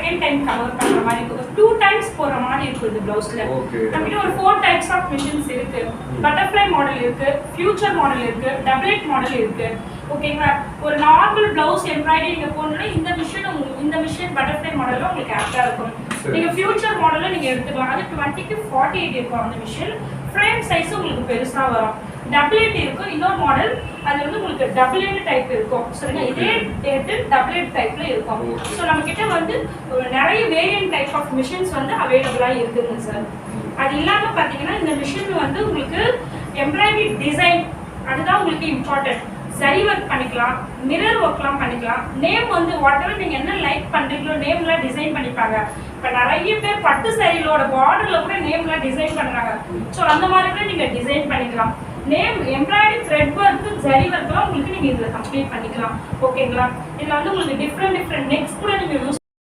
Second time cover பண்ற மாதிரி இருக்கும். 2 டைம்ஸ் போற மாதிரி இருக்கும் இந்த பிளவுஸ்ல. நம்மகிட்ட ஒரு 4 டைப்ஸ் ஆஃப் மிஷின்ஸ் இருக்கு. பட்டர்ஃப்ளை மாடல் இருக்கு, ஃபியூச்சர் மாடல் இருக்கு, டபுள் எட் மாடல் இருக்கு. ஓகேங்களா? ஒரு நார்மல் பிளவுஸ் எம்ப்ராய்டரி நீங்க போடணும்னா இந்த மிஷின் பட்டர்ஃப்ளை மாடல்ல உங்களுக்கு ஆப்டா இருக்கும். நீங்க ஃபியூச்சர் மாடல்ல நீங்க எடுத்துக்கலாம். அது 20 to 48 இருக்கும் அந்த மிஷின். ஃப்ரேம் சைஸ் உங்களுக்கு பெருசா வரும். டபுள் எட் இருக்கும். இன்னொரு மாடல் அது வந்து உங்களுக்கு டபுள் எட் டைப் இருக்கும். சரிங்க, இதே எட் டபுள் எட் டைப்ல இருக்கும். ஸோ நம்ம கிட்ட வந்து நிறைய வேரியன்ட் டைப் ஆஃப் மிஷின்ஸ் வந்து அவைலபிளா இருக்குங்க சார். அது இல்லாம பாத்தீங்கன்னா இந்த மிஷின் வந்து உங்களுக்கு எம்ப்ராய்டரி டிசைன் அதுதான் உங்களுக்கு இம்பார்ட்டன்ட். சரி ஒர்க் பண்ணிக்கலாம், மிரர் ஒர்க்லாம் பண்ணிக்கலாம். நேம் வந்து வாட்டெவர் நீங்க என்ன லைக் பண்றீங்களோ நேம்லாம் டிசைன் பண்ணிப்பாங்க. இப்போ நிறைய பேர் பட்டு சாரிகளோட பார்டர்ல கூட நேம்லாம் டிசைன் பண்றாங்க. ஸோ அந்த மாதிரி கூட நீங்க டிசைன் பண்ணிக்கலாம். நேம் எம்ப்ராய்டரி த்ரெட் ஒர்க் சரி ஒர்க்லாம் உங்களுக்கு நீங்க இதுல கம்ப்ளீட் பண்ணிக்கலாம். ஓகேங்களா? இதுல வந்து உங்களுக்கு டிஃப்ரெண்ட் நெக்ஸ்ட்